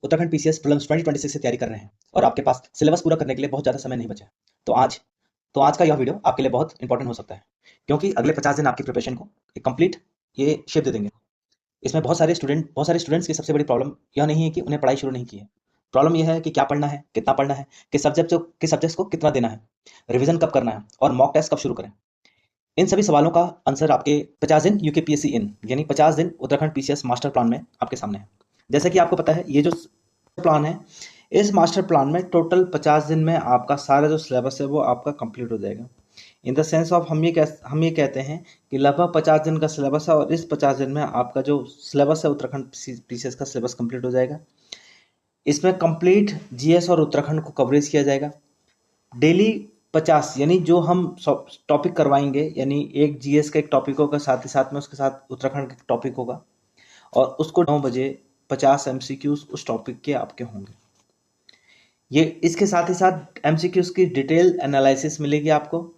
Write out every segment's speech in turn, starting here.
Uttarakhand PCS prelims 2026 से तैयारी कर रहे हैं और आपके पास सिलेबस पूरा करने के लिए बहुत ज़्यादा समय नहीं बचा है, तो आज का यह वीडियो आपके लिए बहुत इंपॉर्टेंट हो सकता है, क्योंकि अगले 50 दिन आपकी प्रिपरेशन को एक कंप्लीट ये शेप दे देंगे। इसमें बहुत सारे स्टूडेंट्स की सबसे बड़ी प्रॉब्लम यह नहीं है कि उन्हें पढ़ाई शुरू नहीं की है। प्रॉब्लम यह है कि क्या पढ़ना है, कितना पढ़ना है, किस सब्जेक्ट्स को कितना देना है, रिवीजन कब करना है और मॉक टेस्ट कब शुरू करें। इन सभी सवालों का आंसर आपके 50 दिन यूकेपीएससी इन यानी 50 दिन उत्तराखंड पीसीएस मास्टर प्लान में आपके सामने है। जैसे कि आपको पता है, ये जो प्लान है, इस मास्टर प्लान में टोटल 50 दिन में आपका सारा जो सिलेबस है वो आपका कंप्लीट हो जाएगा। इन द सेंस ऑफ हम ये कहते हैं कि लगभग 50 दिन का सिलेबस है और इस 50 दिन में आपका जो सिलेबस है उत्तराखंड पीसीएस का सिलेबस कंप्लीट हो जाएगा। इसमें कंप्लीट जीएस और उत्तराखंड को कवरेज किया जाएगा। डेली 50 यानी जो हम टॉपिक करवाएंगे, यानी एक जीएस का एक टॉपिक होगा, साथ ही साथ में उसके साथ उत्तराखंड का टॉपिक होगा और उसको 9 बजे 50 एमसीक्यूज उस टॉपिक के आपके होंगे। ये इसके साथ ही साथ एमसीक्यूज की डिटेल एनालिसिस मिलेगी आपको।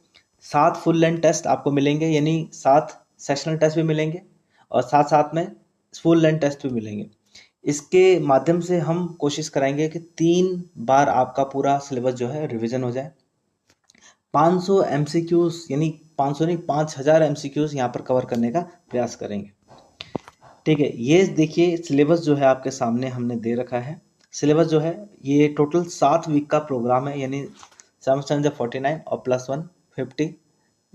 7 फुल लेंथ टेस्ट आपको मिलेंगे, यानी 7 सेशनल टेस्ट भी मिलेंगे और साथ साथ में फुल लेंथ टेस्ट भी मिलेंगे। इसके माध्यम से हम कोशिश कराएंगे कि 3 बार आपका पूरा सिलेबस जो है रिवीजन हो जाए। 500 एमसीक्यूज यानी 500 नहीं 5000 एमसीक्यूज यहाँ पर कवर करने का प्रयास करेंगे। ठीक है, ये देखिए सिलेबस जो है आपके सामने हमने दे रखा है। सिलेबस जो है ये टोटल 7 वीक का प्रोग्राम है, यानी 7 और +1 50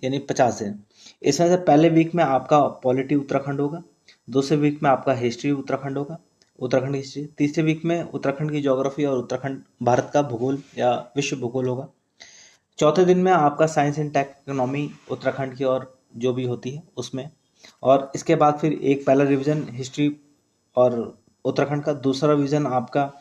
यानी 50 दिन। इसमें से पहले वीक में आपका पॉलिटी उत्तराखंड होगा, दूसरे वीक में आपका हिस्ट्री उत्तराखंड होगा, उत्तराखंड हिस्ट्री, तीसरे वीक में उत्तराखंड की ज्योग्राफी और उत्तराखंड भारत का भूगोल या विश्व भूगोल होगा। चौथे दिन में आपका साइंस एंड टेक्नोनॉमी उत्तराखंड की और जो भी होती है उसमें, और इसके बाद फिर एक पहला रिवीजन हिस्ट्री और उत्तराखंड का, दूसरा रिवीजन आपका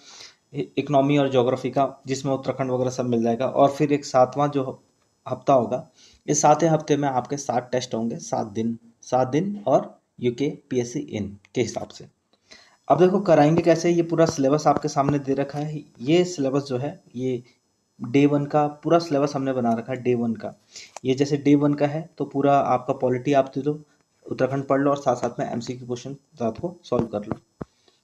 इकोनॉमी और ज्योग्राफी का जिसमें उत्तराखंड वगैरह सब मिल जाएगा, और फिर एक 7वां जो हफ्ता होगा, इस 7वें हफ्ते में आपके 7 टेस्ट होंगे, 7 दिन और यूके पीएससी इन के हिसाब से। अब देखो कराएंगे कैसे, ये पूरा सिलेबस आपके सामने दे रखा है। ये सिलेबस जो है ये डे 1 का पूरा सिलेबस हमने बना रखा है। डे 1 का ये जैसे डे 1 का है तो पूरा आपका पॉलिटी आप दे दो, उत्तराखंड पढ़ लो और साथ साथ में एमसीक्यू क्वेश्चन रात को सॉल्व कर लो।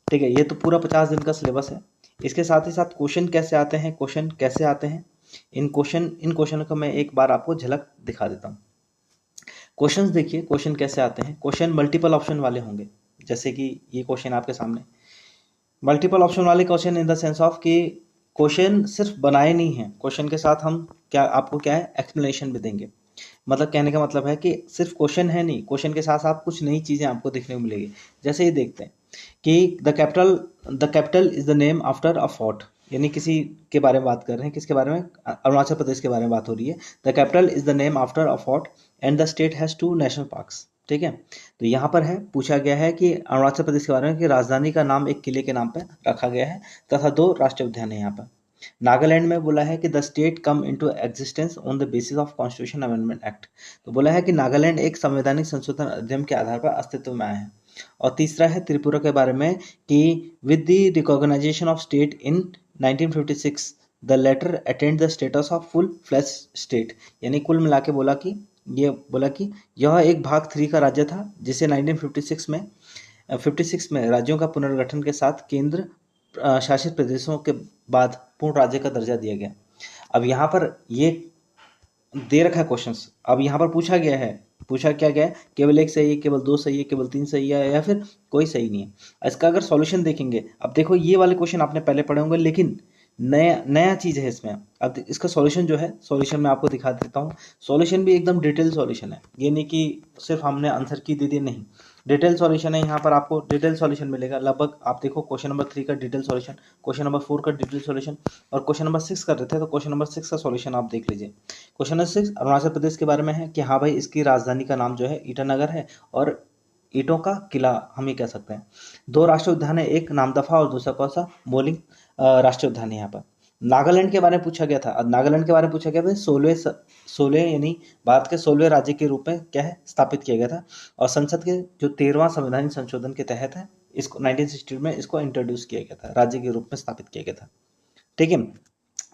ठीक है, ये तो पूरा 50 दिन का सिलेबस है। इसके साथ ही साथ क्वेश्चन कैसे आते हैं, इन क्वेश्चन का मैं एक बार आपको झलक दिखा देता हूँ। क्वेश्चंस देखिए, क्वेश्चन कैसे आते हैं। क्वेश्चन मल्टीपल ऑप्शन वाले होंगे, जैसे कि ये क्वेश्चन आपके सामने मल्टीपल ऑप्शन वाले question in the sense of कि क्वेश्चन सिर्फ बनाए नहीं हैं, क्वेश्चन के साथ हम आपको क्या है एक्सप्लेनेशन भी देंगे। मतलब कहने का मतलब है कि सिर्फ क्वेश्चन है नहीं, क्वेश्चन के साथ साथ कुछ नई चीज़ें आपको देखने को मिलेगी। जैसे ये देखते हैं कि the capital is the name after a fort, यानी किसी के बारे में बात कर रहे हैं, किसके बारे में, अरुणाचल प्रदेश के बारे में बात हो रही है। The capital is the name after a fort and the state has 2 national parks. ठीक है, तो यहाँ पर है पूछा गया है कि अरुणाचल प्रदेश के बारे में कि राजधानी का नाम एक किले के नाम पर रखा गया है तथा 2 राष्ट्रीय उद्यान है यहाँ पर। नागालैंड में बोला है कि the state come into existence on the basis of constitution amendment act, तो बोला है कि नागालैंड एक संवैधानिक संशोधन अधिनियम के आधार पर अस्तित्व में आया है। और तीसरा है त्रिपुरा के बारे में कि with the recognisation of state in 1956 the latter attained the status of full fledged state, यानी कुल मिला के बोला कि यह एक भाग 3 का राज्य था जिसे 1956 में राज्यों का पुनर्गठन के साथ केंद्र शासित प्रदेशों के बाद पूर्ण राज्य का दर्जा दिया गया। अब यहाँ पर ये दे रखा है क्वेश्चंस, अब यहाँ पर पूछा क्या गया है, केवल 1 सही है, केवल 2 सही है, केवल 3 सही है या फिर कोई सही नहीं है। इसका अगर सॉल्यूशन देखेंगे, अब देखो ये वाले क्वेश्चन आपने पहले पढ़े होंगे, लेकिन नया चीज़ है इसमें। अब इसका सॉल्यूशन जो है, सॉल्यूशन मैं आपको दिखा देता हूँ। सॉल्यूशन भी एकदम डिटेल सॉल्यूशन है, ये नहीं कि सिर्फ हमने आंसर की दे दी, नहीं, डिटेल सॉल्यूशन है। यहाँ पर आपको डिटेल सॉल्यूशन मिलेगा। लगभग आप देखो क्वेश्चन नंबर 3 का डिटेल सॉल्यूशन, क्वेश्चन नंबर 4 का डिटेल सॉल्यूशन, और क्वेश्चन नंबर 6 कर रहे थे तो क्वेश्चन नंबर 6 का सॉल्यूशन आप देख लीजिए। क्वेश्चन नंबर 6 अरुणाचल प्रदेश के बारे में है कि हाँ भाई, इसकी राजधानी का नाम जो है ईटानगर है और ईंटों का किला हम ये कह सकते हैं। 2 राष्ट्रीय उद्यान है, एक नामदफा और दूसरा कौन सा, मोलिंग राष्ट्रीय उद्यान है। यहाँ पर नागालैंड के बारे में पूछा गया था। अब नागालैंड के बारे में पूछा गया था, 16 यानी भारत के 16वें राज्य के रूप में क्या है स्थापित किया गया था, और संसद के जो 13वां संवैधानिक संशोधन के तहत है, इसको 1960 में इसको इंट्रोड्यूस किया गया था, राज्य के रूप में स्थापित किया गया था। ठीक है,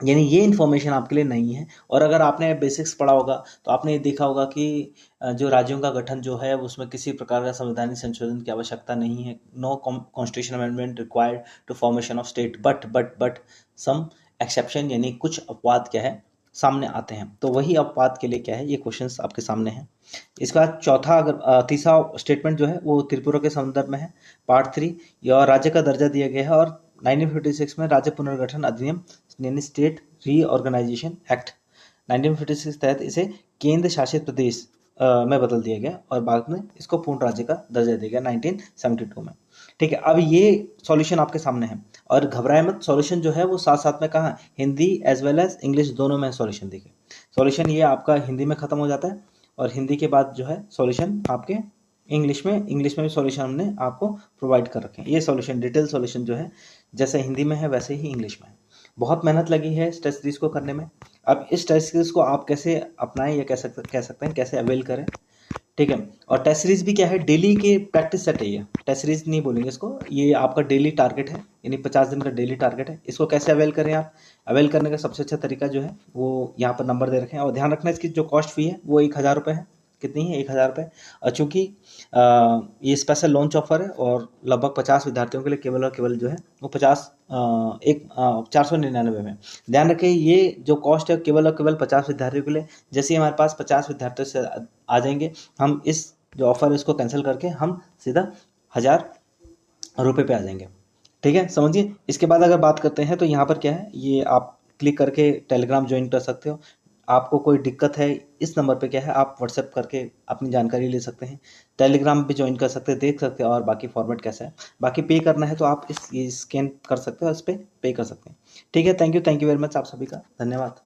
यानी ये इन्फॉर्मेशन आपके लिए नहीं है। और अगर आपने बेसिक्स पढ़ा होगा तो आपने ये देखा होगा कि जो राज्यों का गठन जो है उसमें किसी प्रकार का संवैधानिक संशोधन की आवश्यकता नहीं है। No constitution amendment required to formation of state, but some exception, यानी कुछ अपवाद क्या है सामने आते हैं। तो वही अपवाद के लिए क्या है, ये क्वेश्चंस आपके सामने हैं। इसका तीसरा स्टेटमेंट जो है वो त्रिपुरा के संदर्भ में है। पार्ट 3, यह राज्य का दर्जा दिया गया है और 1956 में राज्य पुनर्गठन अधिनियम यानी स्टेट रीऑर्गेनाइजेशन एक्ट 1956 तहत इसे केंद्र शासित प्रदेश में बदल दिया गया और बाद में इसको पूर्ण राज्य का दर्जा दिया गया 1972 में। ठीक है, अब ये सॉल्यूशन आपके सामने है और घबराए मत, सॉल्यूशन जो है वो साथ साथ में कहाँ, Hindi as well as English दोनों में सॉल्यूशन। देखिए सॉल्यूशन ये आपका हिंदी में खत्म हो जाता है और हिंदी के बाद जो है सॉल्यूशन आपके इंग्लिश में भी सॉल्यूशन हमने आपको प्रोवाइड कर रखे हैं। ये सॉल्यूशन डिटेल सॉल्यूशन जो है जैसे हिंदी में है वैसे ही इंग्लिश में है। बहुत मेहनत लगी है इस टेस्ट सीरीज को करने में। अब इस टेस्ट सीरीज को आप कैसे अपनाएं या कह सकते हैं कैसे अवेल करें। ठीक है, और टेस्ट सीरीज भी क्या है, डेली के प्रैक्टिस सेट है। ये टेस्ट सीरीज नहीं बोलेंगे इसको, ये आपका डेली टारगेट है, यानी 50 दिन का डेली टारगेट है। इसको कैसे अवेल करें आप, अवेल करने का सबसे अच्छा तरीका जो है वो यहाँ पर नंबर दे रखे हैं। और ध्यान रखना इसकी जो कॉस्ट फी है वो 1000 रुपये है। कितनी है, 1000 रुपये। और चूंकि ये स्पेशल लॉन्च ऑफर है और लगभग 50 विद्यार्थियों के लिए केवल और केवल जो है वो 499 में। ध्यान रखें ये जो कॉस्ट है केवल और केवल 50 विद्यार्थियों के लिए। जैसे ही हमारे पास 50 विद्यार्थियों से आ जाएंगे, हम इस जो ऑफर है इसको कैंसिल करके हम सीधा 1000 रुपये पे आ जाएंगे। ठीक है, समझिए। इसके बाद अगर बात करते हैं तो यहाँ पर क्या है, ये आप क्लिक करके टेलीग्राम ज्वाइन कर सकते हो। आपको कोई दिक्कत है इस नंबर पे क्या है, आप व्हाट्सएप करके अपनी जानकारी ले सकते हैं। टेलीग्राम पे ज्वाइन कर सकते हैं, देख सकते हैं और बाकी फॉर्मेट कैसा है। बाकी पे करना है तो आप इस स्कैन कर सकते हो, इस पर पे कर सकते हैं। ठीक है, थैंक यू वेरी मच आप सभी का, धन्यवाद।